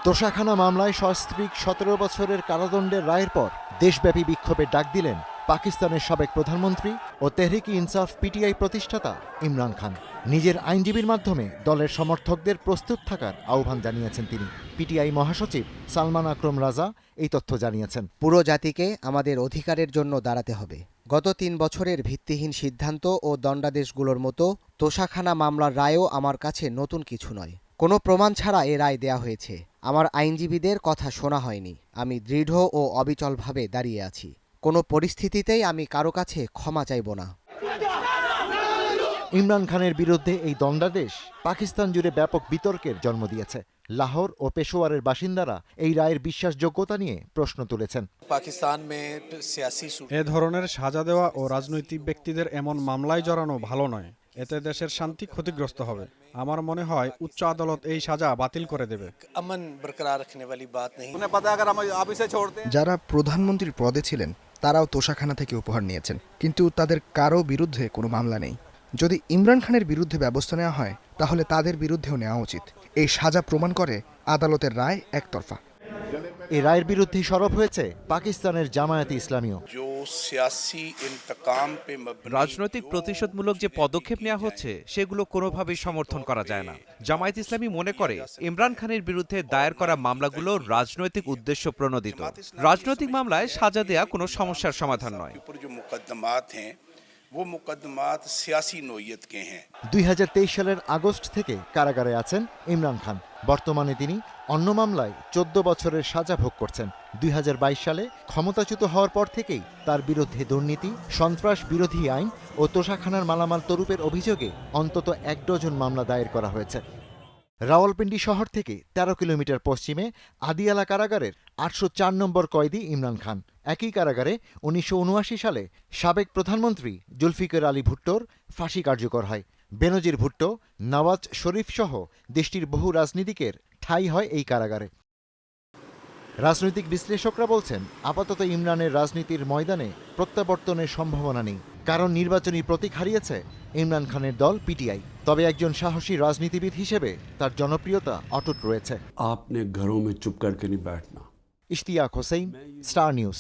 তোষাখানা মামলায় সস্ত্রীক ১৭ বছরের কারাদণ্ডের রায়ের পর দেশব্যাপী বিক্ষোভের ডাক দিলেন পাকিস্তানের সাবেক প্রধানমন্ত্রী ও তেহরিক ইনসাফ পিটিআই প্রতিষ্ঠাতা ইমরান খান। নিজের আইনজীবীর মাধ্যমে দলের সমর্থকদের প্রস্তুত থাকার আহ্বান জানিয়েছেন তিনি। পিটিআই মহাসচিব সালমান আকরম রাজা এই তথ্য জানিয়েছেন। পুরো জাতিকে আমাদের অধিকারের জন্য দাঁড়াতে হবে। গত ৩ বছরের ভিত্তিহীন সিদ্ধান্ত ও দণ্ডাদেশগুলোর মতো তোষাখানা মামলার রায়ও আমার কাছে নতুন কিছু নয়। কোনো প্রমাণ ছাড়া এ রায় দেয়া হয়েছে। আমার আইনজীবীদের কথা শোনা হয়নি। আমি দৃঢ় ও অবিচলভাবে দাঁড়িয়ে আছি। কোনো পরিস্থিতিতেই আমি কারো কাছে ক্ষমা চাইব না। ইমরান খানের বিরুদ্ধে এই দণ্ডাদেশ পাকিস্তান জুড়ে ব্যাপক বিতর্কের জন্ম দিয়েছে। লাহোর ও পেশোয়ারের বাসিন্দারা এই রায়ের বিশ্বাসযোগ্যতা নিয়ে প্রশ্ন তুলেছেন। এ ধরনের সাজা দেওয়া ও রাজনৈতিক ব্যক্তিদের এমন মামলায় জড়ানো ভালো নয়। এতে দেশের শান্তি ক্ষতিগ্রস্ত হবে। আমার মনে হয় উচ্চ আদালত এই সাজা বাতিল করে দেবে। যারা প্রধানমন্ত্রীর পদে ছিলেন তারাও তোষাখানা থেকে উপহার নিয়েছেন, কিন্তু তাদের কারো বিরুদ্ধে কোনো মামলা নেই। যদি ইমরান খানের বিরুদ্ধে ব্যবস্থা নেওয়া হয় তাহলে তাদের বিরুদ্ধেও নেওয়া উচিত। এই সাজা প্রমাণ করে আদালতের রায় একতরফা। এই রায়ের বিরুদ্ধে সরব হয়েছে পাকিস্তানের জামায়াতে ইসলামীও। রাজনৈতিক প্রতিশোধমূলক যে পদক্ষেপ নেওয়া হচ্ছে সেগুলো কোনোভাবেই সমর্থন করা যায় না। জামায়াত ইসলামী মনে করে ইমরান খানের বিরুদ্ধে দায়ের করা মামলাগুলো রাজনৈতিক উদ্দেশ্য প্রণোদিত। রাজনৈতিক মামলায় সাজা দেয়া কোনো সমস্যার সমাধান নয়। ২০২৩ সালের আগস্ট থেকে কারাগারে আছেন ইমরান খান। বর্তমানে তিনি অন্য মামলায় ১৪ বছরের সাজা ভোগ করছেন। ২০২২ সালে ক্ষমতাচ্যুত হওয়ার পর থেকেই তার বিরুদ্ধে দুর্নীতি, সন্ত্রাস বিরোধী আইন ও তোষাখানার মালামাল তরুপের অভিযোগে অন্তত ১ ডজন মামলা দায়ের করা হয়েছে। রাওয়ালপিন্ডি শহর থেকে ১৩ কিলোমিটার পশ্চিমে আদিয়ালা কারাগারের ৮০৪ নম্বর কয়েদি ইমরান খান। একই কারাগারে ১৯৭৯ সালে সাবেক প্রধানমন্ত্রী জুলফিকার আলী ভুট্টোর ফাঁসি কার্যকর হয়। বেনজির ভুট্টো, নওয়াজ শরীফ সহ দেশটির বহু রাজনীতিকের ঠাঁই হয় এই কারাগারে। রাজনৈতিক বিশ্লেষকরা বলছেন, আপাতত ইমরানের রাজনীতির ময়দানে প্রত্যাবর্তনের সম্ভাবনা নেই, কারণ নির্বাচনী প্রতীক হারিয়েছে ইমরান খানের দল পিটিআই। তবে একজন সাহসী রাজনীতিবিদ হিসেবে তার জনপ্রিয়তা অটুট রয়েছে। আপনি ঘরোं में चुप करके नहीं बैठना। Ishtiaq Hossain, star news.